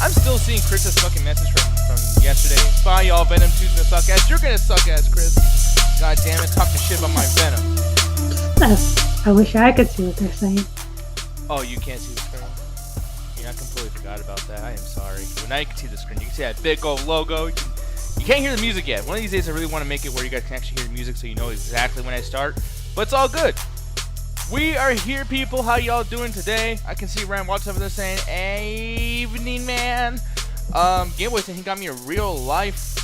I'm still seeing Chris's fucking message from yesterday. Bye, y'all. Venom 2's gonna suck ass. You're gonna suck ass, Chris. God damn it, talking shit about my Venom. I wish I could see what they're saying. Oh, you can't see the screen? Yeah, I completely forgot about that. I am sorry. But now you can see the screen. You can see that big old logo. You can't hear the music yet. One of these days, I really want to make it where you guys can actually hear the music so you know exactly when I start. But it's all good. We are here, people. How y'all doing today? I can see Ryan Watts over there saying, "Evening, man." Gameboy saying he got me a real life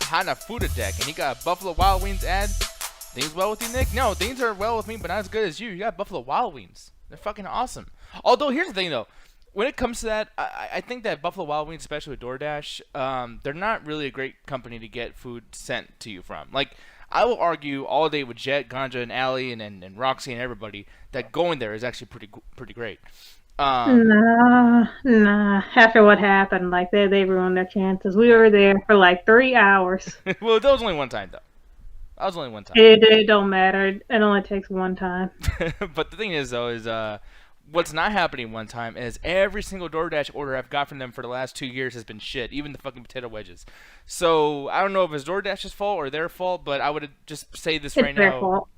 Hanafuda deck, and he got a Buffalo Wild Wings ad. Things well with you, Nick? No, things are well with me, but not as good as you. You got Buffalo Wild Wings. They're fucking awesome. Although, here's the thing, though. When it comes to that, I think that Buffalo Wild Wings, especially with DoorDash, they're not really a great company to get food sent to you from. Like, I will argue all day with Jet, Ganja, and Allie, and Roxy, and everybody that going there is actually pretty great. Nah. After what happened, like they ruined their chances. We were there for like 3 hours. Well, that was only one time, though. That was only one time. It don't matter. It only takes one time. But the thing is, though, is what's not happening one time is every single DoorDash order I've got from them for the last 2 years has been shit, even the fucking potato wedges. So I don't know if it's DoorDash's fault or their fault, but I would just say this right now. It's their fault.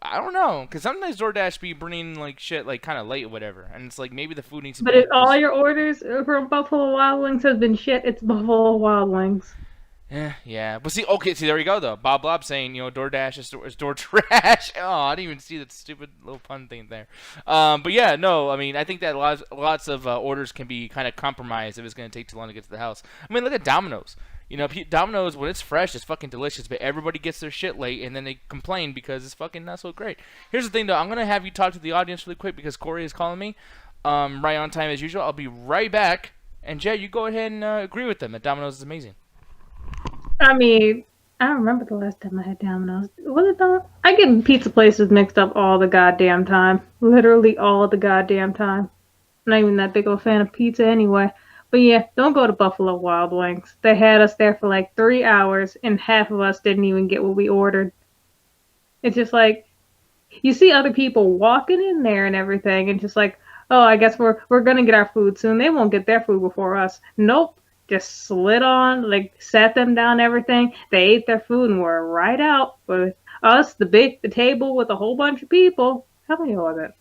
I don't know, because sometimes DoorDash be bringing like shit like kind of late or whatever, and it's like maybe the food needs to. But if all your orders from Buffalo Wild Wings has been shit, it's Buffalo Wild Wings. Yeah. But see, there you go, though. Bob Blob saying, DoorDash is door trash. Oh, I didn't even see that stupid little pun thing there. But yeah, no, I mean, I think that lots of orders can be kind of compromised if it's going to take too long to get to the house. I mean, look at Domino's. Domino's, when it's fresh, it's fucking delicious, but everybody gets their shit late, and then they complain because it's fucking not so great. Here's the thing, though. I'm going to have you talk to the audience really quick because Corey is calling me right on time as usual. I'll be right back. And, Jay, you go ahead and agree with them that Domino's is amazing. I mean, I don't remember the last time I had Domino's. Was it Domino's? I get pizza places mixed up all the goddamn time. Literally all the goddamn time. I'm not even that big of a fan of pizza anyway. But yeah, don't go to Buffalo Wild Wings. They had us there for like 3 hours, and half of us didn't even get what we ordered. It's just like, you see other people walking in there and everything, and just like, oh, I guess we're gonna get our food soon. They won't get their food before us. Nope. Just slid on, like, sat them down, everything. They ate their food and were right out with us, the table with a whole bunch of people. How many was it?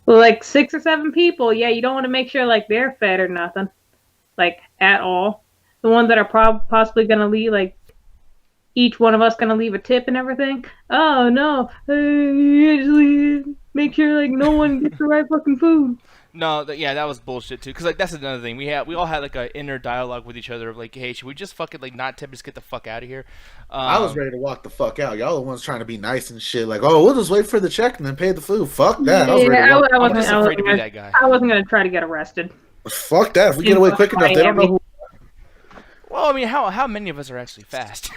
Well, like 6 or 7 people. Yeah, you don't want to make sure like they're fed or nothing, like at all. The ones that are possibly gonna leave, like each one of us gonna leave a tip and everything. Oh no, usually make sure like no one gets the right fucking food. No, that was bullshit too. Cause like that's another thing. We all had like an inner dialogue with each other of like, hey, should we just fucking like not tip, just get the fuck out of here? I was ready to walk the fuck out. Y'all the ones trying to be nice and shit. Like, oh, we'll just wait for the check and then pay the food. Fuck that. Yeah, I'm just afraid to be that guy. I wasn't gonna try to get arrested. Fuck that. If we get away quick enough, they don't know who. Well, I mean, how many of us are actually fast?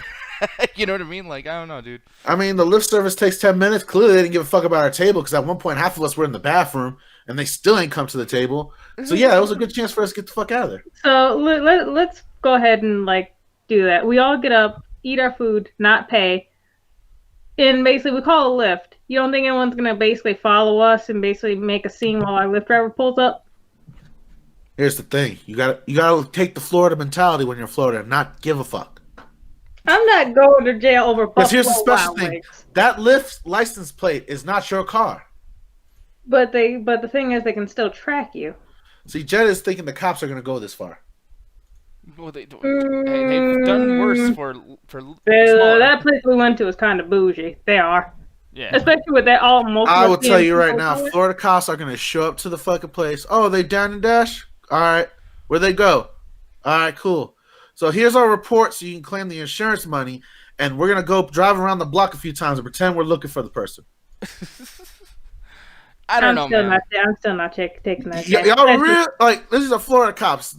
You know what I mean? Like, I don't know, dude. I mean, the lift service takes 10 minutes. Clearly, they didn't give a fuck about our table because at one point, half of us were in the bathroom and they still ain't come to the table. So, yeah, it was a good chance for us to get the fuck out of there. So, let's go ahead and, like, do that. We all get up, eat our food, not pay, and basically we call a lift. You don't think anyone's going to basically follow us and basically make a scene while our lift driver pulls up? Here's the thing. You gotta take the Florida mentality when you're in Florida and not give a fuck. I'm not going to jail over Buffalo here's the special Wild thing. Wings. That lift license plate is not your car. But the thing is, they can still track you. See, Jed is thinking the cops are going to go this far. Well, they've done worse for that place we went to is kind of bougie. They are. Yeah. Especially with that almost. I will tell you right now, Florida cops are going to show up to the fucking place. Oh, they down and dash? All right. Where'd they go? All right, cool. So here's our report so you can claim the insurance money, and we're going to go drive around the block a few times and pretend we're looking for the person. I don't know, man. I'm still not taking that. Y'all real? Like, this is a Florida cops.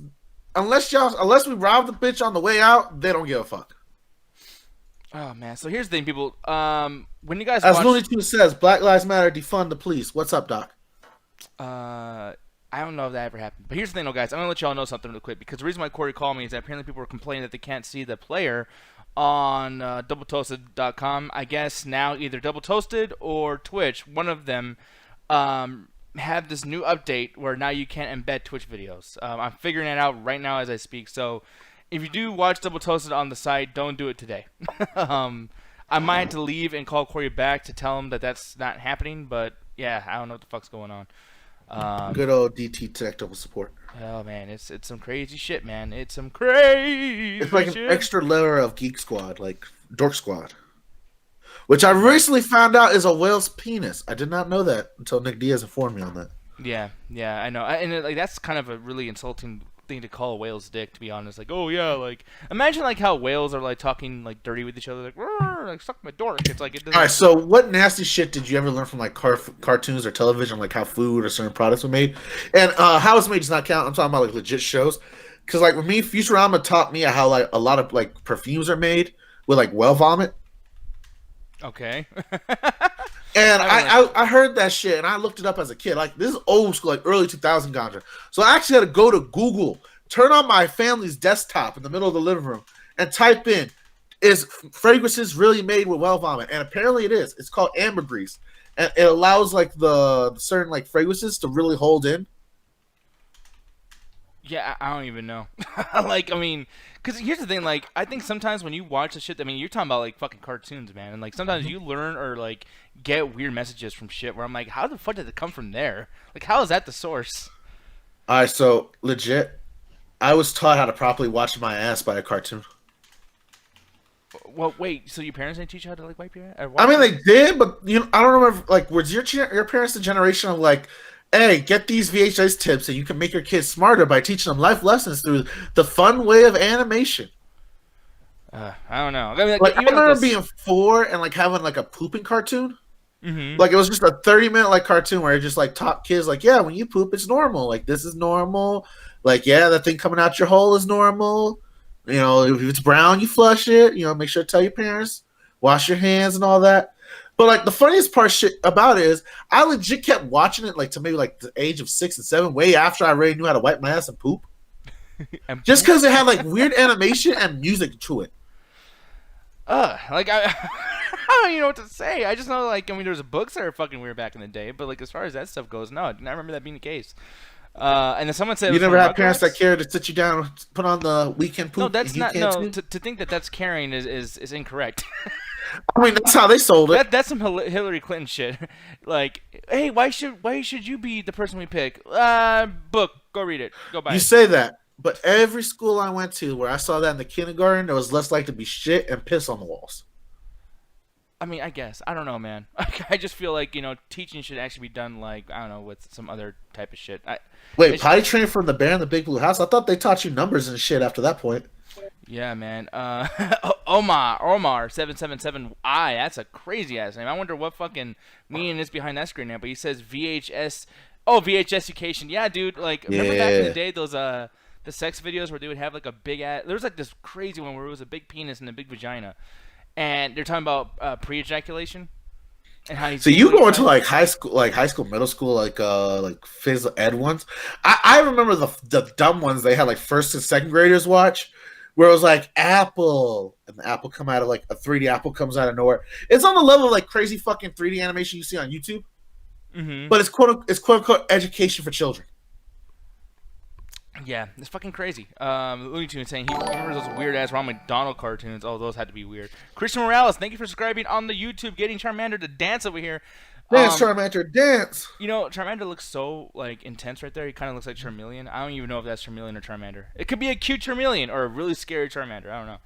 Unless we rob the bitch on the way out, they don't give a fuck. Oh, man. So here's the thing, people. When you guys As Looney Tunes says, Black Lives Matter, defund the police. What's up, Doc? I don't know if that ever happened. But here's the thing, though, guys. I'm going to let y'all know something real quick. Because the reason why Corey called me is that apparently people were complaining that they can't see the player on doubletoasted.com. I guess now either Double Toasted or Twitch, one of them, have this new update where now you can't embed Twitch videos. I'm figuring it out right now as I speak. So if you do watch Double Toasted on the site, don't do it today. I might have to leave and call Corey back to tell him that that's not happening. But yeah, I don't know what the fuck's going on. Good old DT technical support. Oh man, it's some crazy shit, man. It's some crazy. It's like shit. an extra layer of Geek Squad, like Dork Squad, which I recently found out is a whale's penis. I did not know that until Nick Diaz informed me on that. Yeah, I know, and like that's kind of a really insulting thing to call a whale's dick, to be honest. Like, oh yeah, like imagine like how whales are like talking like dirty with each other, like suck my dork. It's like it doesn't. All right, so what nasty shit did you ever learn from like cartoons or television, like how food or certain products were made? And how it's made does not count. I'm talking about like legit shows, because like with me, Futurama taught me how like a lot of like perfumes are made with like whale vomit. Okay. And I heard that shit and I looked it up as a kid. Like this is old school, like early 2000 ganja. So I actually had to go to Google, turn on my family's desktop in the middle of the living room, and type in, "Is fragrances really made with whale vomit?" And apparently it is. It's called ambergris, and it allows like the certain like fragrances to really hold in. Yeah, I don't even know. Like, I mean, because here's the thing. Like, I think sometimes when you watch the shit, I mean, you're talking about like fucking cartoons, man, and like sometimes you learn or like get weird messages from shit where I'm like, how the fuck did it come from there? Like, how is that the source? All right, so legit, I was taught how to properly wash my ass by a cartoon. Well, wait. So your parents didn't teach you how to like wipe your ass? I mean, they did, but you know, I don't remember. Like, was your parents the generation of like, hey, get these VHS tips and you can make your kids smarter by teaching them life lessons through the fun way of animation? I don't know. I mean, Like, I remember being 4 and like having like a pooping cartoon. Mm-hmm. Like it was just a 30-minute like cartoon where it just like taught kids like, yeah, when you poop, it's normal. Like this is normal. Like yeah, that thing coming out your hole is normal. You know, if it's brown, you flush it. You know, make sure to tell your parents, wash your hands and all that. But like the funniest part shit about it is I legit kept watching it like to maybe like the age of 6 and 7, way after I already knew how to wipe my ass and poop. Just because it had like weird animation and music to it. Like I don't even know what to say. I just know like I mean there was books that were fucking weird back in the day, but like as far as that stuff goes, no, I did not remember that being the case. And then someone said you never had parents that cared to sit you down, put on the weekend poop. No, that's not. No, to think that that's caring is incorrect. I mean, that's how they sold it. That's some Hillary Clinton shit. Like, hey, why should you be the person we pick? Book, go read it, go buy it. You say that, but every school I went to where I saw that in the kindergarten, there was less likely to be shit and piss on the walls. I mean, I guess I don't know, man. I just feel like teaching should actually be done like I don't know with some other type of shit. Wait, potty training from the Bear in the Big Blue House? I thought they taught you numbers and shit after that point. Yeah, man. Omar 777I. That's a crazy ass name. I wonder what fucking meaning is behind that screen now. But he says VHS. Oh, VHS education. Yeah, dude. Like remember back in the day those the sex videos where they would have like a big ass. There was like this crazy one where it was a big penis and a big vagina, and they're talking about pre-ejaculation. And how so you go into like high school, middle school, like phys ed ones. I remember the dumb ones they had like first and second graders watch, where it was like apple, and the apple come out of like a 3D apple comes out of nowhere. It's on the level of like crazy fucking 3D animation you see on YouTube, but it's quote unquote education for children. Yeah, it's fucking crazy. Looney Tunes saying he remembers those weird ass Ronald McDonald cartoons. Oh, those had to be weird. Christian Morales, thank you for subscribing on the YouTube, getting Charmander to dance over here. Dance, Charmander, dance. You know, Charmander looks so like intense right there. He kind of looks like Charmeleon. I don't even know if that's Charmeleon or Charmander. It could be a cute Charmeleon or a really scary Charmander. I don't know.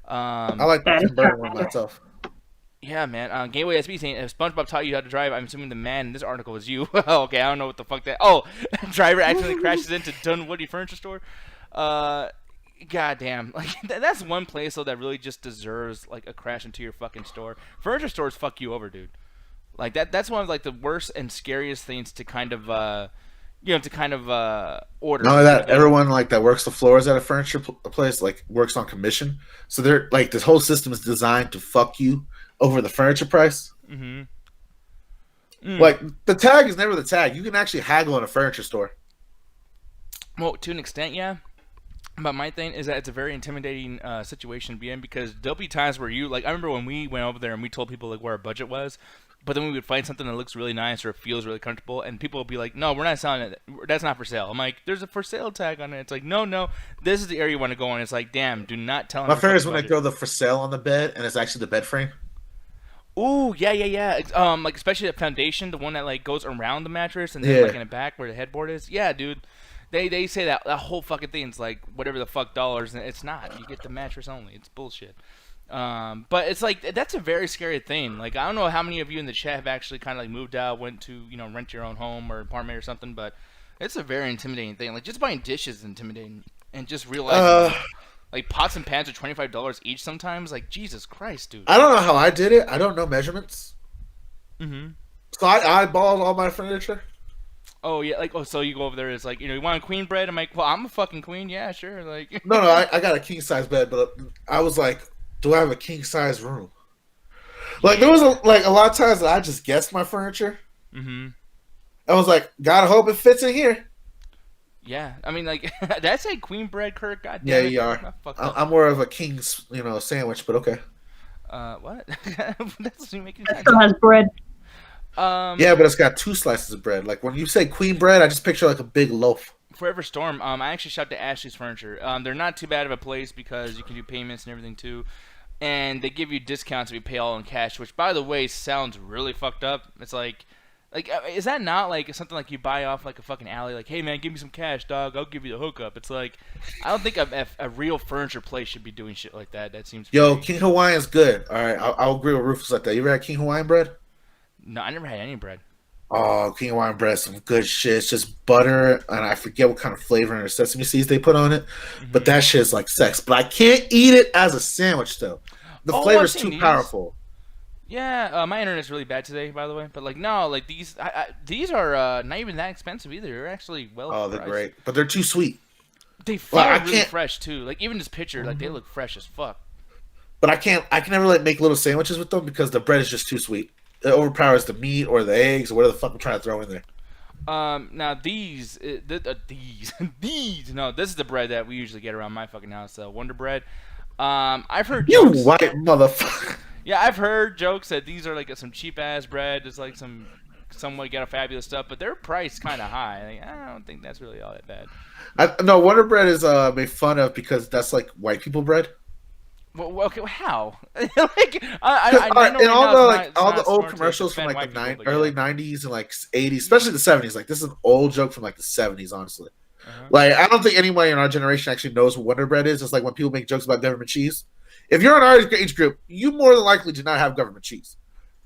I like the Tim Burton one myself. Yeah, man. Gateway SB saying, if SpongeBob taught you how to drive, I'm assuming the man in this article was you. Okay, I don't know what the fuck that... Oh, driver accidentally crashes into Dunwoody Furniture Store. Goddamn. Like, that's one place, though, that really just deserves, like, a crash into your fucking store. Furniture stores fuck you over, dude. Like, that's one of, like, the worst and scariest things to kind of, order. Not only that, everyone, like, that works the floors at a furniture place, like, works on commission. So they're, like, this whole system is designed to fuck you over the furniture price. Like the tag is never the tag. You can actually haggle in a furniture store. Well, to an extent, yeah. But my thing is that it's a very intimidating situation to be in because there'll be times where you like. I remember when we went over there and we told people like where our budget was. But then we would find something that looks really nice or feels really comfortable, and people will be like, "No, we're not selling it. That's not for sale." I'm like, "There's a for sale tag on it." It's like, "No, this is the area you want to go on." It's like, "Damn, do not tell them." My favorite is when they throw the for sale on the bed, and it's actually the bed frame. Ooh, yeah. It's, like especially the foundation, the one that like goes around the mattress, and then like in the back where the headboard is. Yeah, dude. They say that whole fucking thing's like whatever the fuck dollars, and it's not. You get the mattress only. It's bullshit. But it's like that's a very scary thing. Like I don't know how many of you in the chat have actually kind of like moved out, went to rent your own home or apartment or something. But it's a very intimidating thing. Like just buying dishes is intimidating, and just realizing like pots and pans are $25 each sometimes. Like Jesus Christ, dude. I don't know how I did it. I don't know measurements. Mm-hmm. So I eyeballed all my furniture. Oh yeah, like so you go over there. It's like you want a queen bed? I'm like, well, I'm a fucking queen. Yeah, sure. Like No, I got a king size bed, but I was like, do I have a king size room? Like there was a lot of times that I just guessed my furniture. Mm-hmm. I was like, gotta hope it fits in here. Yeah, I mean like that's a queen bread, Kirk. God damn Yeah, it. you are. I'm more of a king's sandwich, but okay. What? That doesn't make any sense. It still has bread. Yeah, but it's got 2 slices of bread. Like when you say queen bread, I just picture like a big loaf. Forever Storm. I actually shopped at Ashley's Furniture. They're not too bad of a place because you can do payments and everything too, and they give you discounts if you pay all in cash. Which, by the way, sounds really fucked up. It's like, is that not like something like you buy off like a fucking alley? Like, hey man, give me some cash, dog. I'll give you the hookup. It's like, I don't think a real furniture place should be doing shit like that. That seems. Yo, King Hawaiian's good. All right, I'll agree with Rufus like that. You ever had King Hawaiian bread? No, I never had any bread. Oh, King Hawaiian bread, some good shit. It's just butter, and I forget what kind of flavor and sesame seeds they put on it. Mm-hmm. But that shit's like sex. But I can't eat it as a sandwich, though. The flavor's too powerful. Yeah, my internet's really bad today, by the way. But like, no, like these are not even that expensive either. They're actually well. Oh, they're great, but they're too sweet. They feel really fresh too. Like even this picture, like they look fresh as fuck. But I can never like make little sandwiches with them because the bread is just too sweet. It overpowers the meat or the eggs or whatever the fuck I'm trying to throw in there. Now these, no, this is the bread that we usually get around my fucking house, Wonder Bread. I've heard jokes. You white motherfucker. Yeah, I've heard jokes that these are like some cheap ass bread. It's like some way get a fabulous stuff, but they're priced kind of high. Like, I don't think that's really all that bad. No, Wonder Bread is made fun of because that's like white people bread. Well, okay, how? Like, I know and all the old smart commercials from like the people, early '90s and like '80s, especially the '70s. Like this is an old joke from like the '70s, honestly. Like I don't think anybody in our generation actually knows what Wonder Bread is. It's like when people make jokes about government cheese. If you're in our age group, you more than likely did not have government cheese,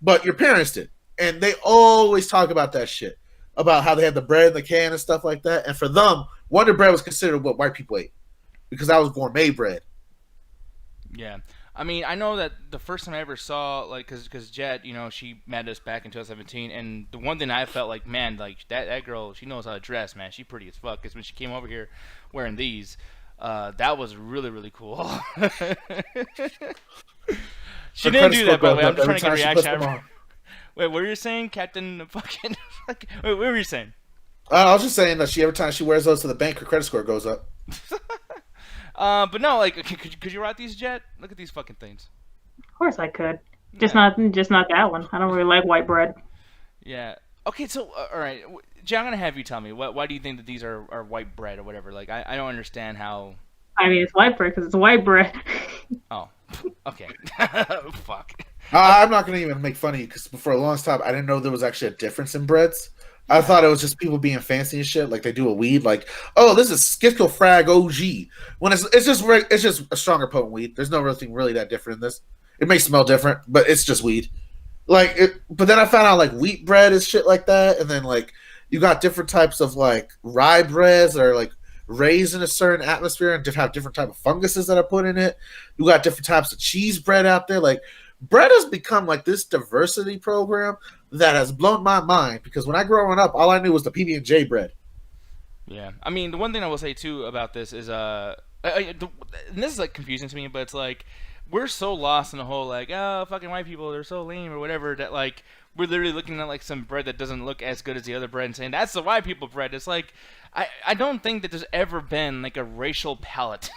but your parents did, and they always talk about that shit about how they had the bread in the can and stuff like that. And for them, Wonder Bread was considered what white people ate because that was gourmet bread. Yeah, I mean, I know that the first time I ever saw, like, because Jet, she met us back in 2017, and the one thing I felt like, man, like, that girl, she knows how to dress, man. She pretty as fuck, because when she came over here wearing these, that was really, really cool. She didn't do that, by the way. I'm just trying to get a reaction. Wait, what were you saying, Captain fucking... Wait, what were you saying? I was just saying that every time she wears those to the bank, her credit score goes up. But no, like, could you rock these, Jet? Look at these fucking things. Of course I could. Just not that one. I don't really like white bread. Yeah. Okay, so all right, Jet, I'm gonna have you tell me why do you think that these are white bread or whatever? Like, I don't understand how. I mean, it's white bread because it's white bread. Oh, okay. Fuck. I'm not gonna even make fun of you because for a long time I didn't know there was actually a difference in breads. I thought it was just people being fancy and shit, like they do a weed. Like, oh, this is Skittle Frag OG. When it's just a stronger potent weed. There's no real thing really that different in this. It may smell different, but it's just weed. But then I found out like wheat bread is shit like that, and then like you got different types of like rye breads that are like raised in a certain atmosphere and have different type of funguses that are put in it. You got different types of cheese bread out there. Like bread has become like this diversity program that has blown my mind because when I growing up, all I knew was the PB&J bread. Yeah, I mean the one thing I will say too about this is and this is like confusing to me, but it's like we're so lost in the whole like fucking white people, they're so lame or whatever that like we're literally looking at like some bread that doesn't look as good as the other bread and saying that's the white people bread. It's like I don't think that there's ever been like a racial palette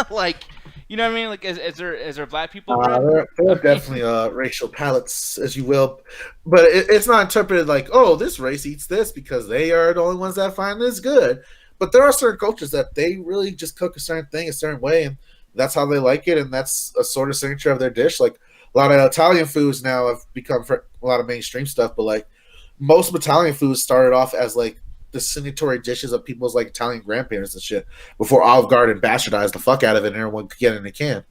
Like, you know what I mean? Like, is there black people bread? There are definitely racial palettes, as you will, but it's not interpreted like, oh, this race eats this because they are the only ones that find this good. But there are certain cultures that they really just cook a certain thing a certain way, and that's how they like it, and that's a sort of signature of their dish. Like a lot of Italian foods now have become a lot of mainstream stuff, but like most Italian foods started off as like the signatory dishes of people's like Italian grandparents and shit before Olive Garden bastardized the fuck out of it and everyone could get it in a can.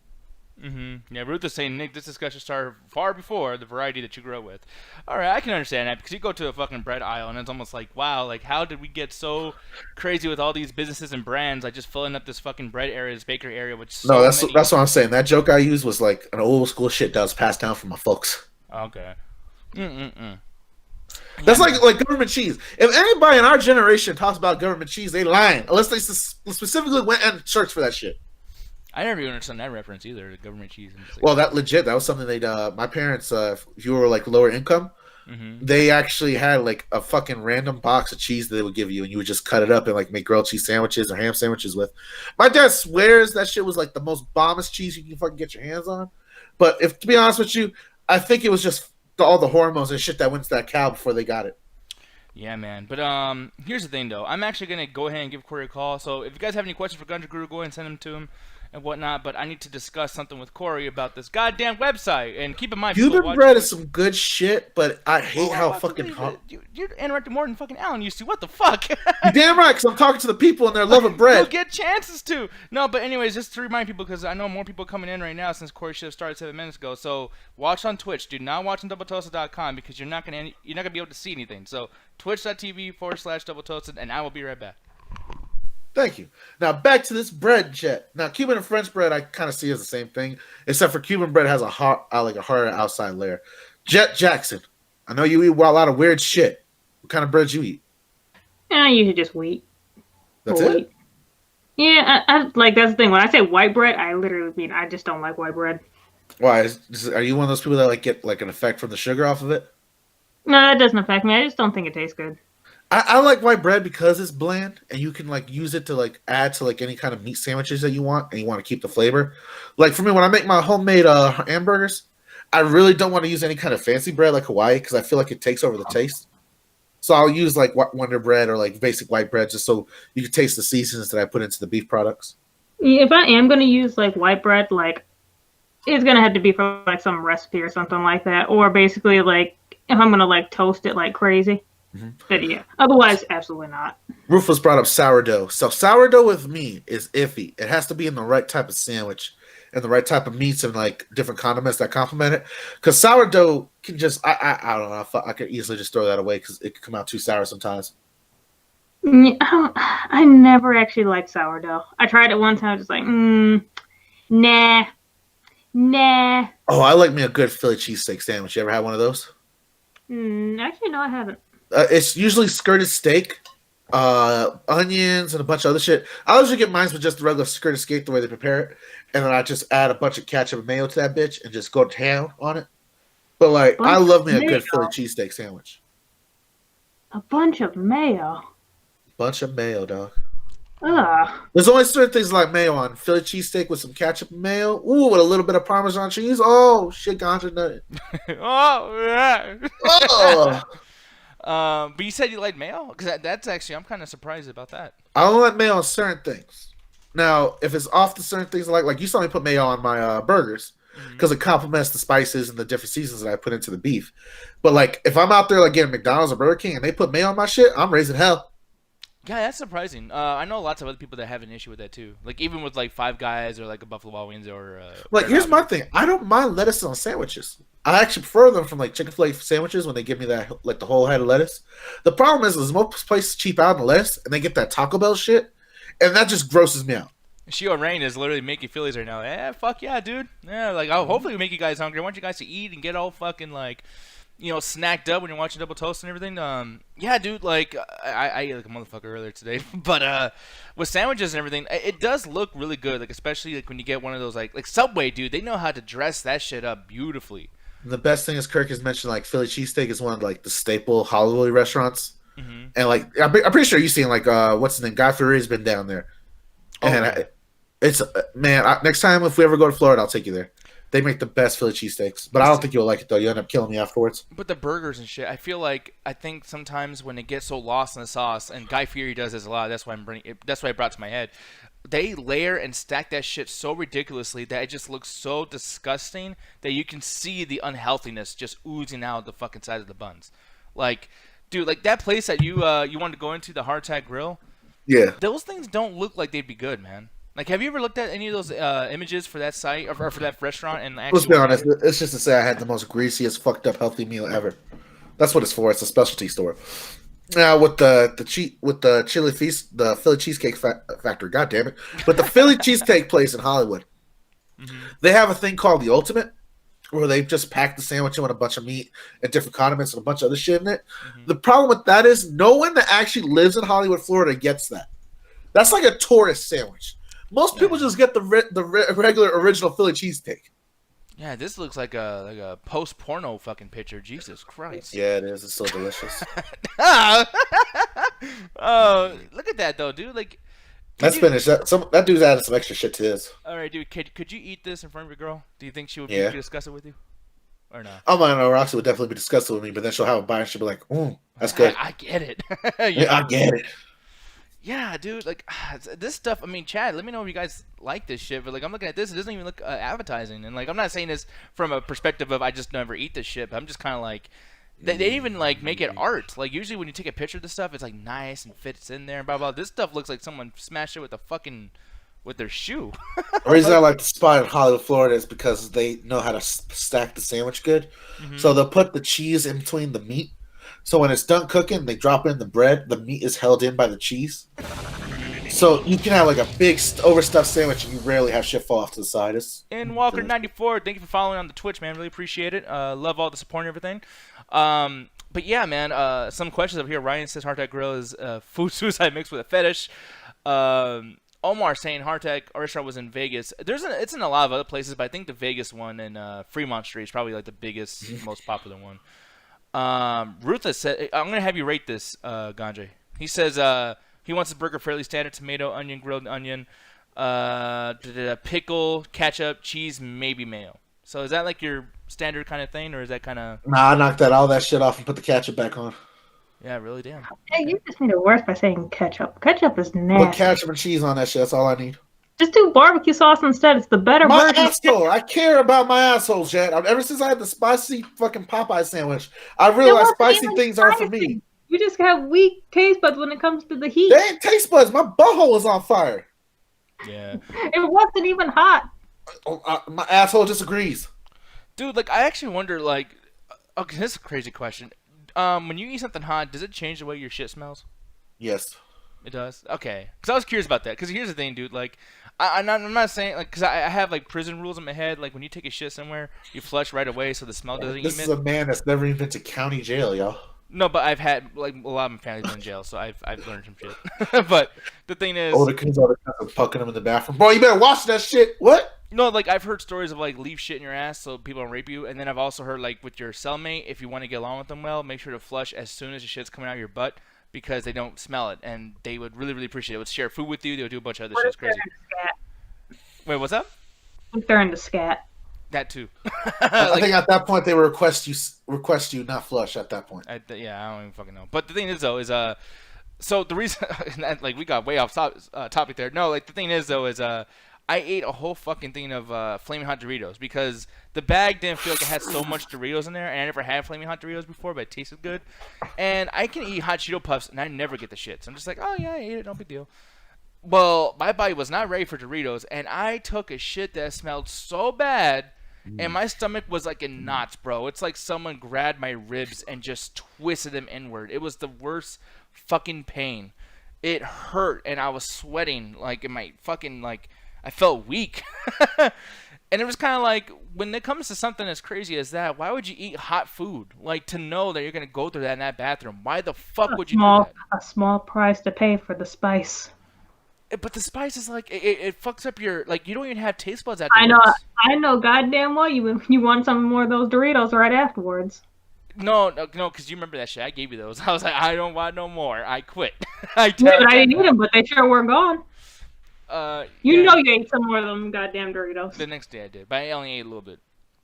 Mm-hmm. Yeah, Ruth is saying, Nick, this discussion started far before the variety that you grew up with. All right, I can understand that because you go to a fucking bread aisle and it's almost like, wow, like how did we get so crazy with all these businesses and brands, like just filling up this fucking bread area, this bakery area, which no, that's what I'm saying. That joke I used was like an old school shit that was passed down from my folks. Okay. That's like government cheese. If anybody in our generation talks about government cheese, they lying. Unless they specifically went and searched for that shit. I never even understood that reference either, the government cheese. Well, that was something they my parents, if you were like lower income, they actually had like a fucking random box of cheese that they would give you, and you would just cut it up and like make grilled cheese sandwiches or ham sandwiches with. My dad swears that shit was like the most bombest cheese you can fucking get your hands on. But if to be honest with you, I think it was just all the hormones and shit that went to that cow before they got it. Yeah, man. But here's the thing, though. I'm actually gonna go ahead and give Corey a call. So if you guys have any questions for Gunja Guru, go ahead and send them to him and whatnot. But I need to discuss something with Corey about this goddamn website. And keep in mind, Cuban bread is some good shit, but I hate how fucking hot. You're interrupting more than fucking Alan used to. What the fuck? You're damn right, because I'm talking to the people and their love of bread. You'll get chances to. No, but anyways, just to remind people, because I know more people coming in right now since Corey should have started 7 minutes ago. So watch on Twitch. Do not watch on doubletoasted.com because you're not gonna be able to see anything. So twitch.tv/doubletoasted, and I will be right back. Thank you. Now back to this bread jet. Now Cuban and French bread I kind of see as the same thing, except for Cuban bread has a harder outside layer. Jet Jackson, I know you eat a lot of weird shit. What kind of bread you eat? I usually just wheat. That's it? Yeah, I like that's the thing. When I say white bread, I literally mean I just don't like white bread. Why? Are you one of those people that like get like an effect from the sugar off of it? No, that doesn't affect me. I just don't think it tastes good. I like white bread because it's bland and you can like use it to like add to like any kind of meat sandwiches that you want and you want to keep the flavor. Like for me, when I make my homemade hamburgers, I really don't want to use any kind of fancy bread like Hawaii because I feel like it takes over the taste. So I'll use like Wonder Bread or like basic white bread just so you can taste the seasonings that I put into the beef products. If I am going to use like white bread, like it's going to have to be for like some recipe or something like that. Or basically like if I'm going to like toast it like crazy. But yeah, otherwise, absolutely not. Rufus brought up sourdough. So sourdough with me is iffy. It has to be in the right type of sandwich and the right type of meats and like different condiments that complement it. Because sourdough can just, I don't know, I could easily just throw that away because it can come out too sour sometimes. I never actually liked sourdough. I tried it one time, I was just like, nah. Oh, I like me a good Philly cheesesteak sandwich. You ever had one of those? Actually, no, I haven't. It's usually skirted steak, onions, and a bunch of other shit. I usually get mine with just the regular skirted steak the way they prepare it, and then I just add a bunch of ketchup and mayo to that bitch and just go to town on it. But like, I love me a good Philly cheesesteak sandwich. A bunch of mayo. Bunch of mayo, dog. Ugh. There's only certain things like mayo on Philly cheesesteak with some ketchup and mayo. Ooh, with a little bit of Parmesan cheese. Oh, shit, ganja nut. Oh, yeah. Oh. But you said you like mayo? Because that's actually, I'm kind of surprised about that. I don't like mayo on certain things. Now, if it's off the certain things I like you saw me put mayo on my burgers because it complements the spices and the different seasons that I put into the beef. But like, if I'm out there like getting McDonald's or Burger King and they put mayo on my shit, I'm raising hell. Yeah, that's surprising. I know lots of other people that have an issue with that too. Like even with like Five Guys or like a Buffalo Wild Wings or like here's my thing. I don't mind lettuce on sandwiches. I actually prefer them from like Chick-fil-A sandwiches when they give me that like the whole head of lettuce. The problem is most places cheap out on the lettuce and they get that Taco Bell shit, and that just grosses me out. Shio Rain is literally making Phillies right now. Yeah, fuck yeah, dude. Yeah, like I'll hopefully make you guys hungry. I want you guys to eat and get all fucking like, you know, snacked up when you're watching Double Toast and everything. Yeah, dude. Like I ate like a motherfucker earlier today, but with sandwiches and everything, it does look really good. Like especially like when you get one of those like Subway, dude. They know how to dress that shit up beautifully. The best thing is Kirk has mentioned like Philly cheesesteak is one of like the staple Hollywood restaurants, and like I'm pretty sure you've seen like what's his name, Guy Fieri's been down there, and It's man. Next time if we ever go to Florida, I'll take you there. They make the best Philly cheesesteaks, but I don't think you'll like it though. You end up killing me afterwards. But the burgers and shit, I think sometimes when it gets so lost in the sauce, and Guy Fieri does this a lot. That's why that's why I brought it to my head. They layer and stack that shit so ridiculously that it just looks so disgusting that you can see the unhealthiness just oozing out the fucking side of the buns. Like, dude, like that place that you wanted to go into, the Hardtack Grill. Yeah, those things don't look like they'd be good, man. Like, have you ever looked at any of those images for that site or for that restaurant? And let's be honest, it's just to say I had the most greasiest, fucked up, healthy meal ever. That's what it's for. It's a specialty store. Now with the chili feast, the Philly Cheesecake Factory. God damn it! But the Philly Cheesecake place in Hollywood, they have a thing called the Ultimate, where they just pack the sandwich in with a bunch of meat and different condiments and a bunch of other shit in it. The problem with that is no one that actually lives in Hollywood, Florida, gets that. That's like a tourist sandwich. Most people just get the regular original Philly cheesesteak. Yeah, this looks like a post porno fucking picture. Jesus Christ. Yeah, it is. It's so delicious. Oh, look at that though, dude. Like, that's finished. That dude's added some extra shit to his. All right, dude. Could you eat this in front of your girl? Do you think she would be discuss it with you, or not? Oh my no, Roxy would definitely be disgusted with me, but then she'll have a bite and she'll be like, that's good. I get it. Yeah, I get it. Yeah, dude, like, this stuff, I mean, Chad, let me know if you guys like this shit, but, like, I'm looking at this, it doesn't even look appetizing, and, like, I'm not saying this from a perspective of I just never eat this shit, but I'm just kind of like, they even, like, make it art. Like, usually when you take a picture of this stuff, it's, like, nice and fits in there and blah, blah. This stuff looks like someone smashed it with their shoe. The reason I like the spot in Hollywood, Florida is because they know how to stack the sandwich good. So they'll put the cheese in between the meat. So when it's done cooking, they drop in the bread. The meat is held in by the cheese. So you can have like a big overstuffed sandwich, and you rarely have shit fall off to the side. And Walker94, thank you for following on the Twitch, man. Really appreciate it. Love all the support and everything. But yeah, man. Some questions over here. Ryan says Hardtack Grill is food suicide mixed with a fetish. Omar saying Hardtack restaurant was in Vegas. It's in a lot of other places, but I think the Vegas one in Fremont Street is probably like the biggest, most popular one. Ruthless said, I'm going to have you rate this, Ganjay. He says he wants a burger fairly standard, tomato, onion, grilled onion, pickle, ketchup, cheese, maybe mayo. So is that like your standard kind of thing, or is that kind of... Nah, I knocked all that shit off and put the ketchup back on. Yeah, really, damn. Hey, you just made it worse by saying ketchup. Ketchup is nasty. Put ketchup and cheese on that shit, that's all I need. Just do barbecue sauce instead. It's the better version. My asshole. I care about my asshole, Jet. Ever since I had the spicy fucking Popeye sandwich, I realized spicy things aren't for me. You just have weak taste buds when it comes to the heat. They ain't taste buds. My butthole was on fire. Yeah. It wasn't even hot. My asshole disagrees. Dude, like, I actually wonder, like... Okay, this is a crazy question. When you eat something hot, does it change the way your shit smells? Yes. It does? Okay. Because I was curious about that. Because here's the thing, dude. Like, I'm not saying, like, because I have, like, prison rules in my head. Like, when you take a shit somewhere, you flush right away so the smell doesn't This is a man that's never even been to county jail, y'all. No, but I've had, like, a lot of my family's been in jail, so I've learned some shit. But the thing is... Older kids are fucking them in the bathroom. Boy, you better watch that shit. What? No, like, I've heard stories of, like, leave shit in your ass so people don't rape you. And then I've also heard, like, with your cellmate, if you want to get along with them well, make sure to flush as soon as the shit's coming out of your butt, because they don't smell it, and they would really, really appreciate it. They would share food with you. They would do a bunch of other shit. It's crazy. Wait, what's up? If they're into scat. That too. I think at that point they would request you not flush. At that point, yeah, I don't even fucking know. But the thing is, though, is so the reason, like, we got way off topic there. No, like, the thing is, though, is I ate a whole fucking thing of Flaming Hot Doritos because the bag didn't feel like it had so much Doritos in there, and I never had Flaming Hot Doritos before, but it tasted good. And I can eat hot Cheeto Puffs, and I never get the shit. So I'm just like, oh yeah, I ate it, no big deal. Well, my body was not ready for Doritos, and I took a shit that smelled so bad, and my stomach was like in knots, bro. It's like someone grabbed my ribs and just twisted them inward. It was the worst fucking pain. It hurt, and I was sweating, like, in my fucking, like, I felt weak. And it was kind of like, when it comes to something as crazy as that, why would you eat hot food? Like, to know that you're going to go through that in that bathroom. Why the fuck would you do that? A small price to pay for the spice. But the spice is like, it fucks up your, like, you don't even have taste buds afterwards. I know goddamn well you want some more of those Doritos right afterwards. No, because you remember that shit. I gave you those. I was like, I don't want no more. I quit. I didn't eat them, but they sure were gone. You yeah, know you ate some more of them goddamn Doritos. the next day I did, but I only ate a little bit.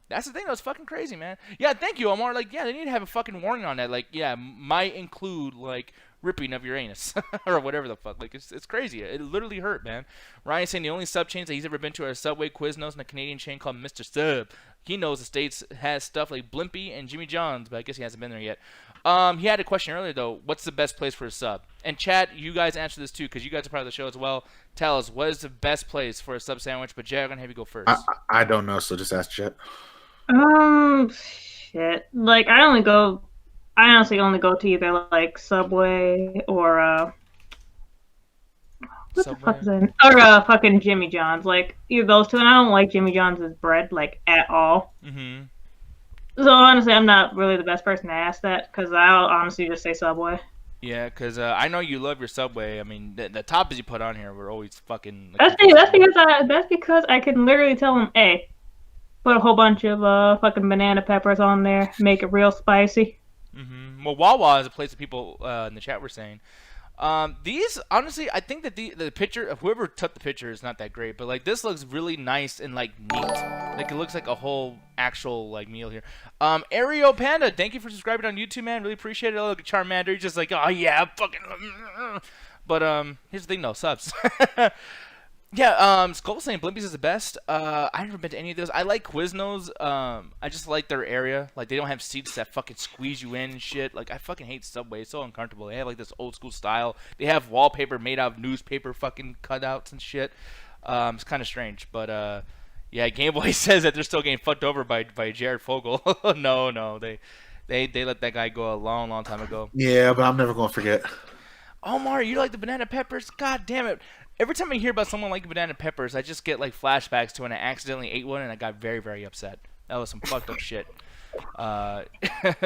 That's the thing, that was fucking crazy, man. Yeah, thank you, Omar. Like, yeah, they need to have a fucking warning on that. Like, yeah, might include like ripping of your anus or whatever the fuck. Like, it's crazy. It literally hurt, man. Ryan saying the only sub chains that he's ever been to are Subway, Quiznos, and a Canadian chain called Mr. Sub. He knows the States has stuff like Blimpie and Jimmy John's, but I guess he hasn't been there yet. He had a question earlier though. What's the best place for a sub? And chat, you guys answer this too, because you guys are part of the show as well. Tell us what is the best place for a sub sandwich. But Jay, I'm gonna have you go first. I don't know, so just ask Chet. Shit. Like I honestly only go to either like Subway or what Subway. the fuck is that? Or fucking Jimmy John's. Like either those two, and I don't like Jimmy John's bread like at all. Mm-hmm. So honestly, I'm not really the best person to ask that because I'll honestly just say Subway. Yeah, because I know you love your Subway. I mean, the toppings you put on here were always fucking. That's because I can literally tell them, hey, put a whole bunch of fucking banana peppers on there, make it real spicy. Mm-hmm. Well, Wawa is a place that people in the chat were saying. These honestly, I think that the picture, whoever took the picture, is not that great, but like this looks really nice and like neat. Like it looks like a whole actual like meal here. Aereo Panda, thank you for subscribing on YouTube, man. Really appreciate it. Oh, look at Charmander, he's just like, oh yeah, fucking. But here's the thing, though, subs. Yeah, Skull saying Blimpies is the best. I've never been to any of those. I like Quiznos. I just like their area. Like, they don't have seats that fucking squeeze you in and shit. Like, I fucking hate Subway. It's so uncomfortable. They have, like, this old school style. They have wallpaper made out of newspaper fucking cutouts and shit. It's kind of strange. But, yeah, Game Boy says that they're still getting fucked over by Jared Fogle. No. They let that guy go a long, long time ago. Yeah, but I'm never going to forget. Omar, you like the banana peppers? God damn it. Every time I hear about someone liking banana peppers, I just get like flashbacks to when I accidentally ate one and I got very, very upset. That was some fucked up shit.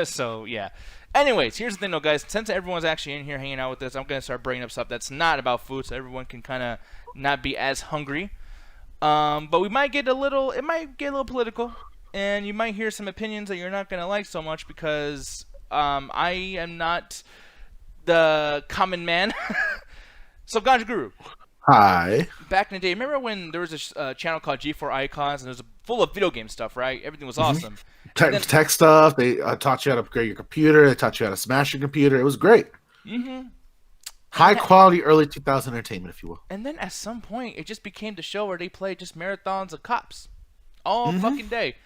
So, yeah. Anyways, here's the thing though, guys. Since everyone's actually in here hanging out with us, I'm going to start bringing up stuff that's not about food so everyone can kind of not be as hungry. But it might get a little political. And you might hear some opinions that you're not going to like so much because I am not the common man. So, Ganja Guru. Hi. Back in the day, remember when there was a channel called G4 Icons and it was full of video game stuff, right? Everything was awesome. Tech stuff. They taught you how to upgrade your computer. They taught you how to smash your computer. It was great. Mm-hmm. High quality early 2000 entertainment, if you will. And then at some point, it just became the show where they played just marathons of cops all fucking day.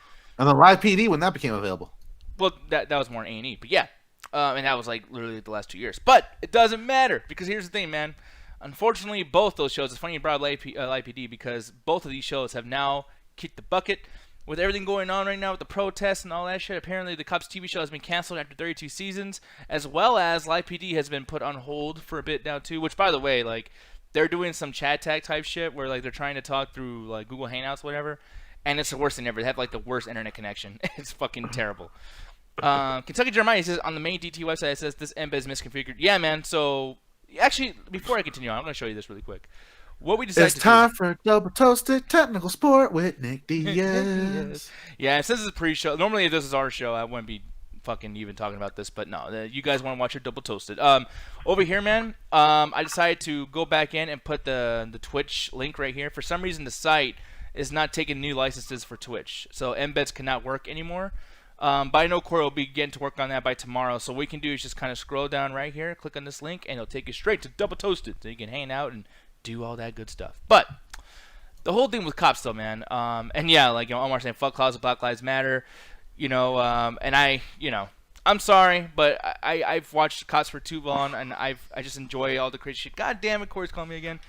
And then Live PD when that became available. Well, that was more A&E, but yeah. And that was like literally the last 2 years. But it doesn't matter because here's the thing, man. Unfortunately, both those shows, it's funny you brought up Live PD because both of these shows have now kicked the bucket. With everything going on right now with the protests and all that shit, apparently the Cops TV show has been canceled after 32 seasons, as well as Live PD has been put on hold for a bit now too, which by the way, like, they're doing some chat tag type shit where like they're trying to talk through like Google Hangouts, whatever, and it's the worst thing ever. They have like the worst internet connection. It's fucking terrible. Kentucky Jeremiah says on the main DT website, it says this embed is misconfigured. Yeah, man, so... Actually, before I continue on, I'm going to show you this really quick. What we decided It's time for Double Toasted Technical Sport with Nick Diaz. Yeah, since it's a pre-show, normally if this is our show, I wouldn't be fucking even talking about this, but no, you guys want to watch your Double Toasted. Over here, man, I decided to go back in and put the Twitch link right here. For some reason, the site is not taking new licenses for Twitch, so embeds cannot work anymore. By no core, we'll be getting to work on that by tomorrow. So what we can do is just kind of scroll down right here, click on this link, and it'll take you straight to Double Toasted. So you can hang out and do all that good stuff. But the whole thing with cops, though, man, and yeah, like, you know, Omar saying, fuck closet, Black Lives Matter, you know, and I'm sorry, but I've watched cops for too long, and I just enjoy all the crazy shit. God damn it, Corey's calling me again.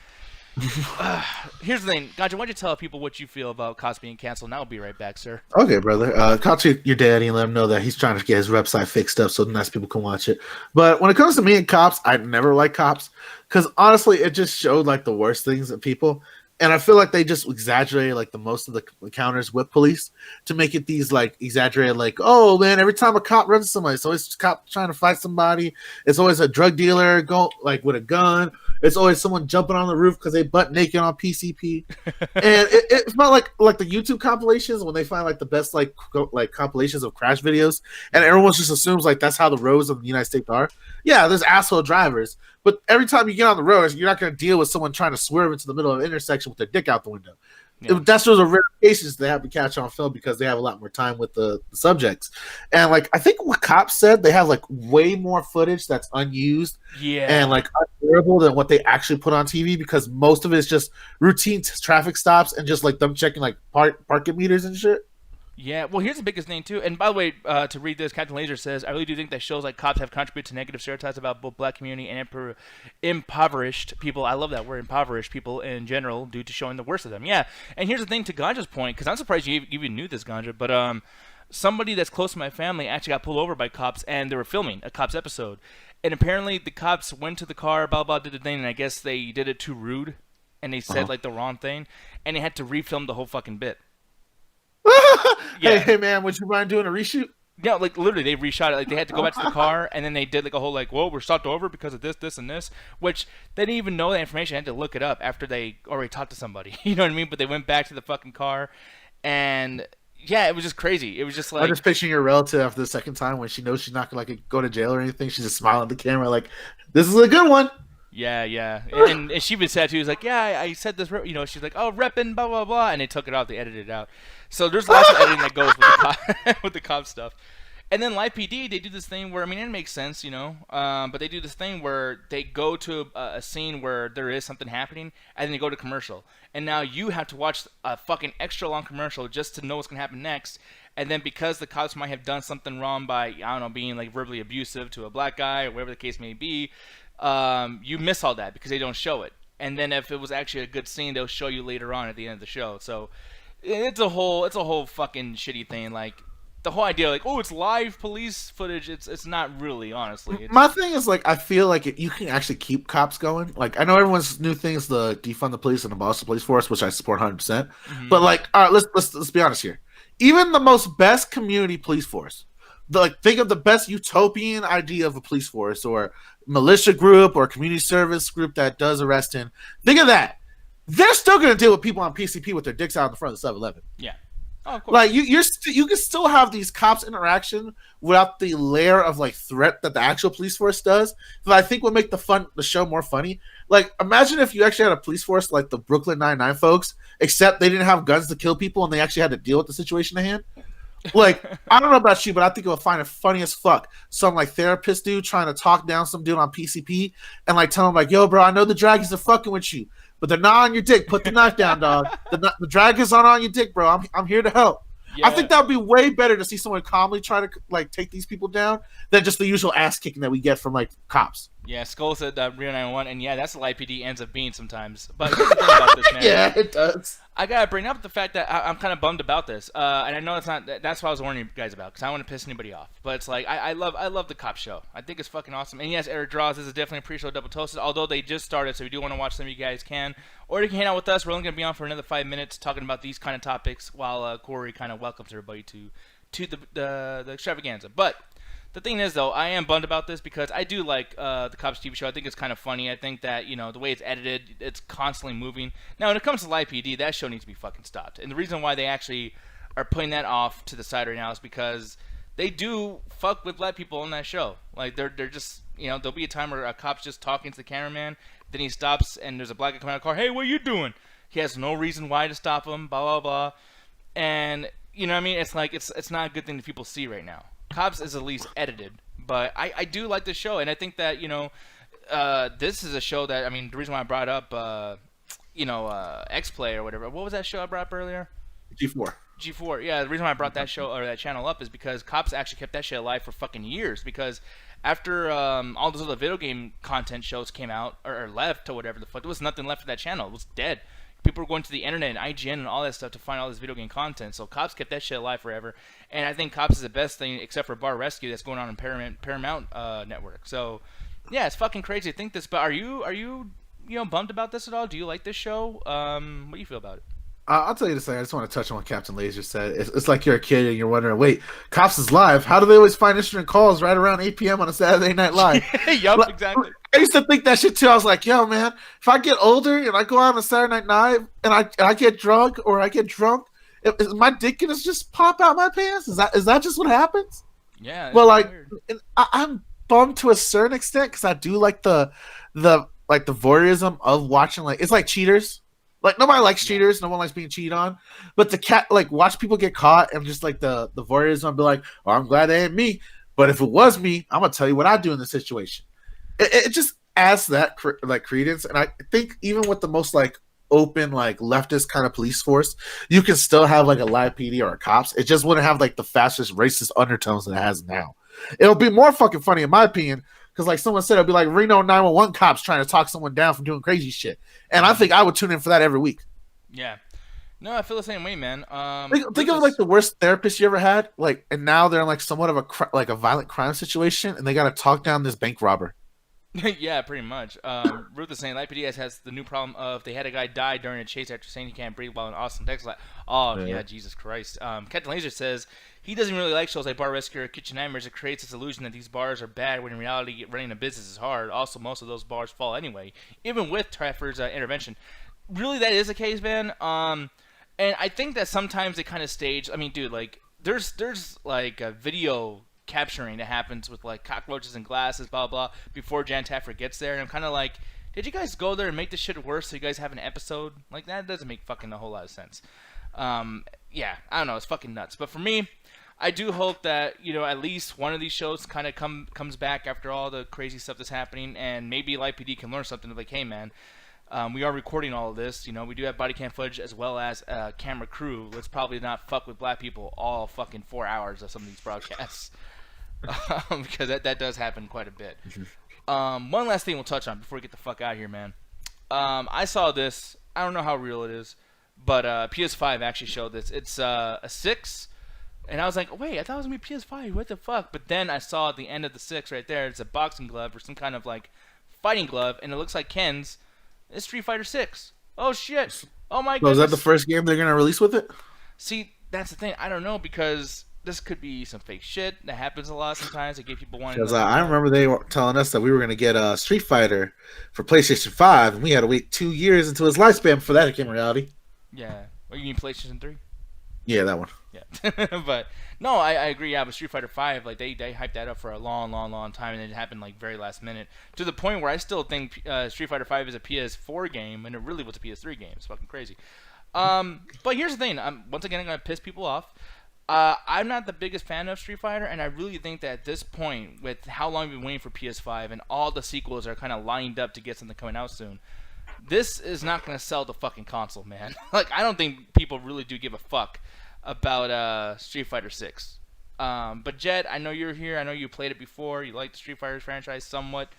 Here's the thing, Ganja, why don't you tell people what you feel about cops being canceled, and I'll be right back, sir. Okay, brother. Call to your daddy and let him know that he's trying to get his website fixed up so the nice people can watch it. But when it comes to me and cops, I never like cops because honestly, it just showed like the worst things of people. And I feel like they just exaggerated like the most of the encounters with police to make it these like exaggerated, like, oh man, every time a cop runs somebody, it's always a cop trying to fight somebody. It's always a drug dealer go like with a gun. It's always someone jumping on the roof because they butt naked on PCP. And it's not like the YouTube compilations when they find like the best like compilations of crash videos, and everyone just assumes like that's how the roads of the United States are. Yeah, there's asshole drivers, but every time you get on the road, you're not going to deal with someone trying to swerve into the middle of an intersection with their dick out the window. Yeah. That's those are rare cases they have to catch on film because they have a lot more time with the subjects. And like I think what cops said, they have like way more footage that's unused and like unbearable than what they actually put on TV because most of it is just routine traffic stops and just like them checking like parking meters and shit. Yeah, well, here's the biggest thing, too. And by the way, to read this, Captain Laser says, I really do think that shows like cops have contributed to negative stereotypes about both black community and impoverished people. I love that word, impoverished people in general, due to showing the worst of them. Yeah, and here's the thing to Ganja's point, because I'm surprised you even knew this, Ganja, but somebody that's close to my family actually got pulled over by cops, and they were filming a cops episode. And apparently the cops went to the car, blah, blah, did the thing, and I guess they did it too rude, and they said like the wrong thing, and they had to refilm the whole fucking bit. Hey man, would you mind doing a reshoot? Yeah, like literally they reshot it. Like they had to go back to the car and then they did like a whole like, whoa, we're stopped over because of this, this, and this, which they didn't even know that information. They had to look it up after they already talked to somebody. You know what I mean? But they went back to the fucking car and yeah, it was just crazy. It was just like I'm just picturing your relative after the second time when she knows she's not gonna like go to jail or anything. She's just smiling at the camera like, this is a good one. Yeah. And she even said, too, was like, yeah, I said this, you know, she's like, oh, repping, blah, blah, blah. And they took it out. They edited it out. So there's lots of editing that goes with the cop stuff. And then Live PD, they do this thing where, I mean, it makes sense, you know, but they do this thing where they go to a scene where there is something happening, and then they go to commercial. And now you have to watch a fucking extra long commercial just to know what's going to happen next. And then because the cops might have done something wrong by, I don't know, being like verbally abusive to a black guy or whatever the case may be, you miss all that because they don't show it. And then if it was actually a good scene, they'll show you later on at the end of the show. So it's a whole fucking shitty thing. Like the whole idea, like, oh, it's live police footage. It's not really, honestly. My thing is like I feel like you can actually keep cops going. Like I know everyone's new thing is the defund the police and abolish the police force, which I support 100%. Mm-hmm. But like, all right, let's be honest here. Even the most best community police force. Think of the best utopian idea of a police force or militia group or community service group that does arresting. Think of that. They're still going to deal with people on PCP with their dicks out in the front of the 7-Eleven. Yeah. Oh, of course. Like you can still have these cops interaction without the layer of like threat that the actual police force does. That I think will make the show more funny. Like imagine if you actually had a police force like the Brooklyn Nine-Nine folks, except they didn't have guns to kill people and they actually had to deal with the situation at hand. Like, I don't know about you, but I think you'll find it funny as fuck. Some like therapist dude trying to talk down some dude on PCP and like tell him like, yo, bro, I know the dragons are fucking with you, but they're not on your dick. Put the knife down, dog. The dragons aren't on your dick, bro. I'm here to help. Yeah. I think that would be way better to see someone calmly try to like take these people down than just the usual ass kicking that we get from like cops. Yeah, Skull said Rio 911, and yeah, that's what IPD ends up being sometimes. But here's the thing about this, man. Yeah, it does. I gotta bring up the fact that I'm kind of bummed about this, and I know it's not. That's what I was warning you guys about, because I don't want to piss anybody off. But it's like I love the cop show. I think it's fucking awesome. And yes, Eric Draws, this is definitely a pre-show double toasted. Although they just started, so if you do want to watch them, you guys can, or you can hang out with us. We're only gonna be on for another 5 minutes talking about these kind of topics, while Corey kind of welcomes everybody to the extravaganza. But the thing is, though, I am bummed about this because I do like the Cops TV show. I think it's kind of funny. I think that, you know, the way it's edited, it's constantly moving. Now, when it comes to Live PD, that show needs to be fucking stopped. And the reason why they actually are putting that off to the side right now is because they do fuck with black people on that show. Like, they're just, you know, there'll be a time where a cop's just talking to the cameraman, then he stops, and there's a black guy coming out of the car, hey, what are you doing? He has no reason why to stop him, blah, blah, blah. And, you know what I mean? It's like, it's not a good thing that people see right now. Cops is at least edited, but I do like this show, and I think that, you know, this is a show that, I mean, the reason why I brought up, you know, X-Play or whatever. What was that show I brought up earlier? G4. Yeah, the reason why I brought that show or that channel up is because Cops actually kept that shit alive for fucking years, because after all those other video game content shows came out or left or whatever the fuck, there was nothing left of that channel. It was dead. People were going to the internet and IGN and all that stuff to find all this video game content. So Cops kept that shit alive forever. And I think Cops is the best thing, except for Bar Rescue, that's going on in Paramount Network. So yeah, it's fucking crazy to think this. But are you know, bummed about this at all? Do you like this show? What do you feel about it? I'll tell you this thing. I just want to touch on what Captain Laser said. It's like you're a kid and you're wondering, wait, Cops is live. How do they always find interesting calls right around 8 p.m. on a Saturday Night Live? Yup, exactly. I used to think that shit too. I was like, yo, man, if I get older and I go out on a Saturday night and I get drunk or I get drunk, is my dick gonna just pop out my pants? Is that just what happens? Yeah. Well, like, I'm bummed to a certain extent because I do like the voyeurism of watching, like, it's like cheaters. Like, nobody likes cheaters. No one likes being cheated on. But the cat, like, watch people get caught and just like the voyeurism, be like, oh, I'm glad they ain't me. But if it was me, I'm gonna tell you what I do in this situation. It just adds that like credence, and I think even with the most like open like leftist kind of police force, you can still have like a live PD or a cops. It just wouldn't have like the fastest racist undertones that it has now. It'll be more fucking funny in my opinion, because like someone said, it'll be like Reno 911 cops trying to talk someone down from doing crazy shit, and I think I would tune in for that every week. Yeah. No, I feel the same way, man. Think of like the worst therapist you ever had, like, and now they're in like somewhat of a violent crime situation, and they got to talk down this bank robber. Yeah, pretty much. Ruth is saying LAPD has the new problem of they had a guy die during a chase after saying he can't breathe while in Austin, Texas. Like, oh yeah, Jesus Christ. Captain Laser says he doesn't really like shows like Bar Rescue or Kitchen Nightmares. It creates this illusion that these bars are bad when in reality running a business is hard. Also, most of those bars fall anyway, even with Trafford's intervention. Really, that is the case, man. And I think that sometimes they kind of stage. I mean, dude, like there's like a video capturing that happens with like cockroaches and glasses, blah blah, before Jan Taffer gets there, and I'm kind of like, did you guys go there and make this shit worse so you guys have an episode? Like, that doesn't make fucking a whole lot of sense. Yeah, I don't know, it's fucking nuts. But for me, I do hope that, you know, at least one of these shows kind of comes back after all the crazy stuff that's happening, and maybe Light PD can learn something. Like, hey man, we are recording all of this, you know, we do have body cam footage as well as a camera crew. Let's probably not fuck with black people all fucking 4 hours of some of these broadcasts. Because that does happen quite a bit. One last thing we'll touch on before we get the fuck out of here, man. I saw this. I don't know how real it is, but PS5 actually showed this. It's a 6, and I was like, wait, I thought it was going to be PS5. What the fuck? But then I saw at the end of the 6 right there, it's a boxing glove or some kind of like fighting glove, and it looks like Ken's. It's Street Fighter 6. Oh shit. Oh my goodness. Was that the first game they're going to release with it? See, that's the thing. I don't know, because this could be some fake shit that happens a lot sometimes. They get people wanting. Because I remember they were telling us that we were going to get a Street Fighter for PlayStation 5, and we had to wait 2 years into its lifespan before that became reality. Yeah. Oh, you mean PlayStation 3? Yeah, that one. Yeah. But no, I agree. Yeah, but Street Fighter 5, like they hyped that up for a long time, and it happened like very last minute, to the point where I still think Street Fighter 5 is a PS4 game, and it really was a PS3 game. It's fucking crazy. But here's the thing. Once again, I'm gonna piss people off. I'm not the biggest fan of Street Fighter, and I really think that at this point, with how long we've been waiting for PS5 and all the sequels are kind of lined up to get something coming out soon, this is not going to sell the fucking console, man. Like, I don't think people really do give a fuck about Street Fighter 6. But Jed, I know you're here. I know you played it before. You like the Street Fighter franchise somewhat.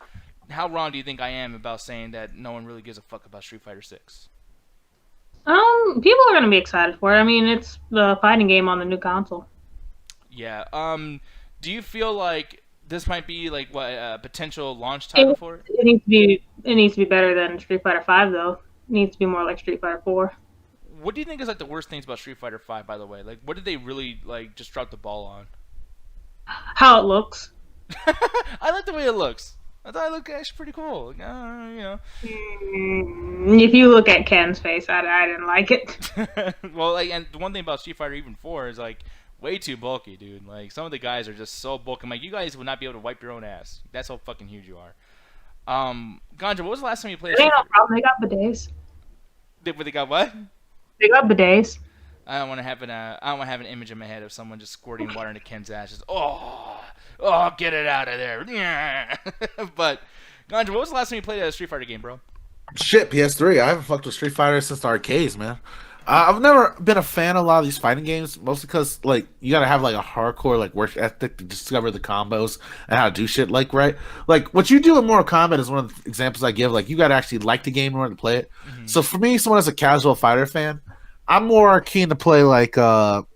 How wrong do you think I am about saying that no one really gives a fuck about Street Fighter 6? People are gonna be excited for it. I mean, it's the fighting game on the new console. Yeah. Do you feel like this might be like what a potential launch title for it? It needs to be better than Street Fighter 5 though. It needs to be more like Street Fighter 4. What do you think is like the worst things about Street Fighter 5, by the way? Like, what did they really like just drop the ball on? How it looks. I like the way it looks. I thought it looked actually pretty cool. You know. If you look at Ken's face, I didn't like it. Well, like, and the one thing about Street Fighter even 4 is like way too bulky, dude. Like, some of the guys are just so bulky. I'm like, you guys would not be able to wipe your own ass. That's how fucking huge you are. Ganja, what was the last time you played? They ain't no problem. They got bidets. They got what? They got bidets. I don't want to have an image in my head of someone just squirting water into Ken's ass. Just, get it out of there. But Ganja, what was the last time you played a Street Fighter game, bro? Shit, PS3. I haven't fucked with Street Fighter since the arcades, man. I've never been a fan of a lot of these fighting games, mostly because like you gotta have like a hardcore like work ethic to discover the combos and how to do shit like right. Like what you do in Mortal Kombat is one of the examples I give. Like you gotta actually like the game in order to play it. Mm-hmm. So for me, someone as a casual fighter fan, I'm more keen to play like the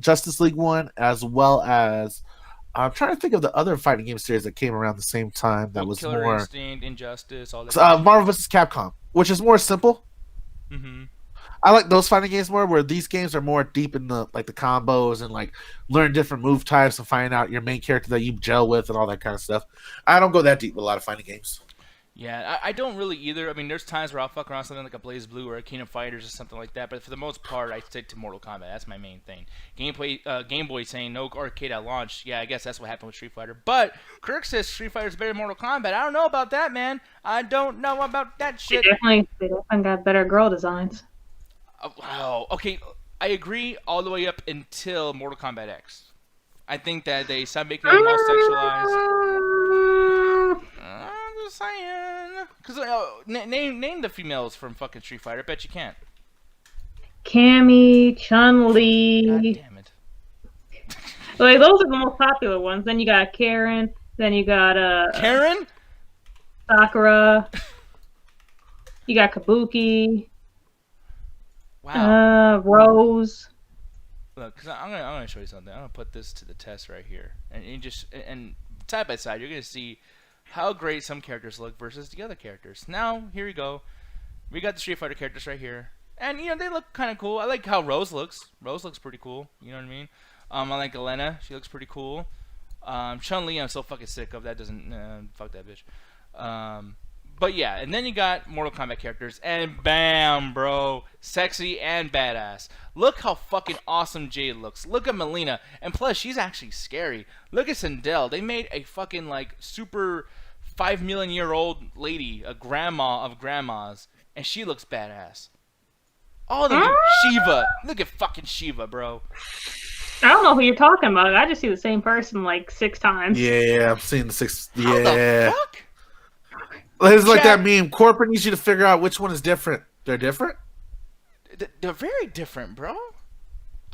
Justice League one, as well as I'm trying to think of the other fighting game series that came around the same time that was Killer more Instinct, Injustice, all that. Marvel vs. Capcom, which is more simple. Mm-hmm. I like those fighting games more, where these games are more deep in the like the combos and like learn different move types and find out your main character that you gel with and all that kind of stuff. I don't go that deep with a lot of fighting games. Yeah, I don't really either. I mean, there's times where I'll fuck around with something like a Blaze Blue or a Kingdom Fighters or something like that, but for the most part, I stick to Mortal Kombat. That's my main thing. Game Boy saying no arcade at launch. Yeah, I guess that's what happened with Street Fighter. But Kirk says Street Fighter is better than Mortal Kombat. I don't know about that, man. I don't know about that shit. They definitely got better girl designs. Wow. Okay, I agree all the way up until Mortal Kombat X. I think that they started making it more sexualized. I'm just saying. Because name the females from fucking Street Fighter. I bet you can't. Cammy, God Chun-Li. damn it. Like, those are the most popular ones. Then you got Karen. Then you got Karen? Sakura. You got Kabuki. Wow. Rose. Look, cause I'm gonna show you something. I'm gonna put this to the test right here, and side by side, you're gonna see how great some characters look versus the other characters. Now, here we go. We got the Street Fighter characters right here, and you know they look kind of cool. I like how Rose looks. Rose looks pretty cool. You know what I mean? I like Elena. She looks pretty cool. Chun-Li, I'm so fucking sick of. That doesn't fuck that bitch. But yeah, and then you got Mortal Kombat characters, and bam, bro, sexy and badass. Look how fucking awesome Jade looks. Look at Melina, and plus she's actually scary. Look at Sindel. They made a fucking like super 5 million year old lady, a grandma of grandmas, and she looks badass. Oh, look at Shiva. Look at fucking Shiva, bro. I don't know who you're talking about. I just see the same person like 6 times. Yeah, I've seen the 6. Yeah. How the fuck? It's like that meme. Corporate needs you to figure out which one is different. They're different? They're very different, bro.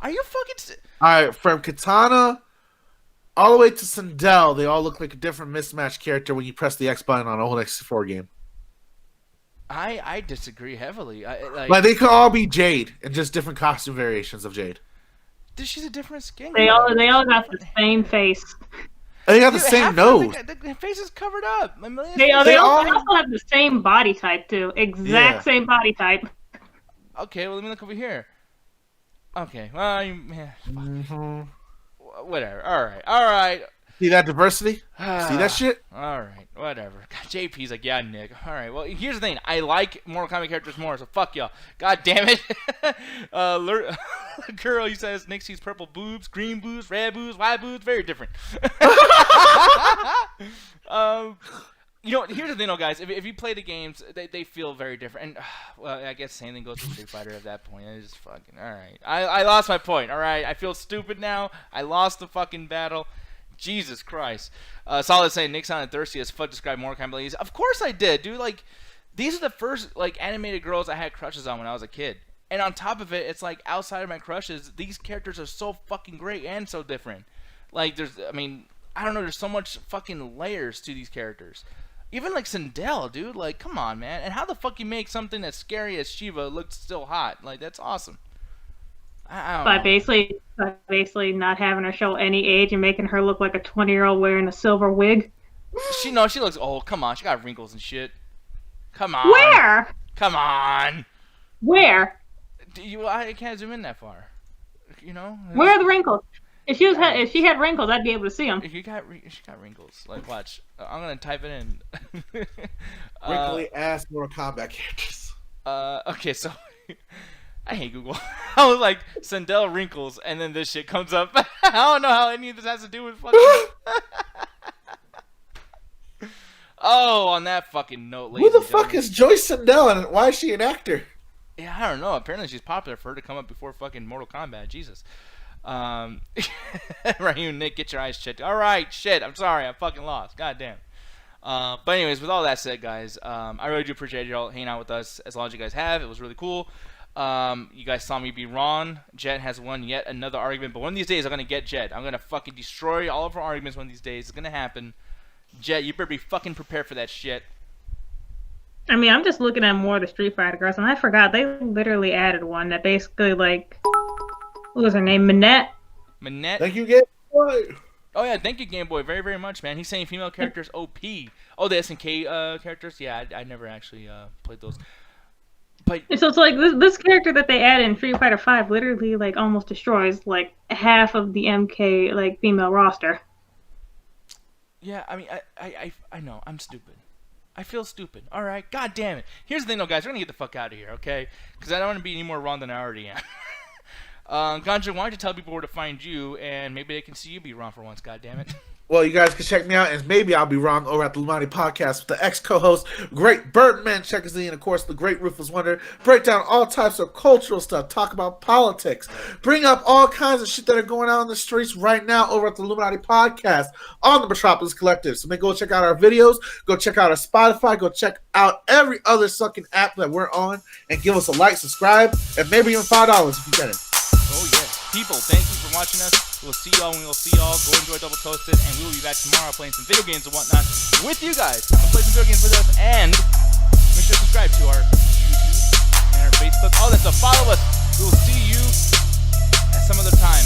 Are you fucking... Alright, from Katana all the way to Sindel, they all look like a different mismatched character when you press the X button on a whole X4 game. I disagree heavily. Like they could all be Jade and just different costume variations of Jade. She's a different skin. They all got the same face. And they got the same nose. The face is covered up. They also have the same body type too. Exact same body type. Okay, well let me look over here. Okay, well, whatever. All right. See that diversity? See that shit? All right, whatever. God, JP's like, yeah, Nick. All right, well, here's the thing. I like Mortal Kombat characters more, so fuck y'all. God damn it. Girl, he says, Nick sees purple boobs, green boobs, red boobs, white boobs. Very different. You know, here's the thing, though, guys. If you play the games, they feel very different. And, well, I guess the same thing goes with Street Fighter at that point. It's just fucking, all right. I lost my point, all right? I feel stupid now. I lost the fucking battle. Jesus Christ. Solid saying Nick sounded thirsty as fuck. Described Mortal Kombat ladies. Of course I did, dude. Like, these are the first, like, animated girls I had crushes on when I was a kid. And on top of it, it's like, outside of my crushes, these characters are so fucking great and so different. Like, I don't know, there's so much fucking layers to these characters. Even like Sindel, dude. Like, come on, man. And how the fuck you make something as scary as Shiva look still hot? Like, that's awesome. By basically not having her show any age and making her look like a 20-year-old wearing a silver wig. She looks old. Come on, she got wrinkles and shit. Come on. Where? Come on. Where? I can't zoom in that far. You know. Where are the wrinkles? If she had wrinkles, I'd be able to see them. She got wrinkles. Like, watch. I'm gonna type it in. Wrinkly ass Mortal Kombat characters. Okay, so. I hate Google. I was like, Sindel wrinkles, and then this shit comes up. I don't know how any of this has to do with fucking... Oh, on that fucking note, ladies Who the fuck is Joyce Sindel, and why is she an actor? Yeah, I don't know. Apparently she's popular for her to come up before fucking Mortal Kombat. Jesus. Raheem, Nick, get your eyes checked. All right, shit. I'm sorry. I fucking lost. God damn. But anyways, with all that said, guys, I really do appreciate y'all hanging out with us as long as you guys have. It was really cool. You guys saw me be wrong. Jet has won yet another argument, but one of these days I'm gonna get Jet. I'm gonna fucking destroy all of our arguments one of these days. It's gonna happen. Jet, you better be fucking prepared for that shit. I mean, I'm just looking at more of the Street Fighter girls, and I forgot they literally added one that basically, like, what was her name? Minette? Thank you, Game Boy. Oh yeah, thank you, Game Boy, very, very much, man. He's saying female characters OP. Oh, the SNK characters? Yeah, I never actually played those. But And so it's like this character that they add in Street Fighter V literally like almost destroys like half of the MK like female roster. yeah, I mean, I know I'm stupid. I feel stupid. All right, god damn it. Here's the thing, though, guys. We're gonna get the fuck out of here, okay? Because I don't want to be any more wrong than I already am. Ganja, why don't you tell people where to find you, and maybe they can see you be wrong for once. God damn it. Well, you guys can check me out, and maybe I'll be wrong over at the Lumani Podcast with the ex-co-host, Great Birdman Checkers, and of course, the Great Ruthless Wonder. Break down all types of cultural stuff, talk about politics, bring up all kinds of shit that are going on in the streets right now over at the Illuminati Podcast on the Metropolis Collective. So go check out our videos, go check out our Spotify, go check out every other sucking app that we're on, and give us a like, subscribe, and maybe even $5 if you get it. Oh, yeah. People, thank you for watching us. We'll see y'all when we'll see y'all. Go enjoy Double Toasted, and we will be back tomorrow playing some video games and whatnot with you guys. So play some video games with us, and make sure to subscribe to our YouTube and our Facebook, all that stuff. Follow us. We will see you at some other time.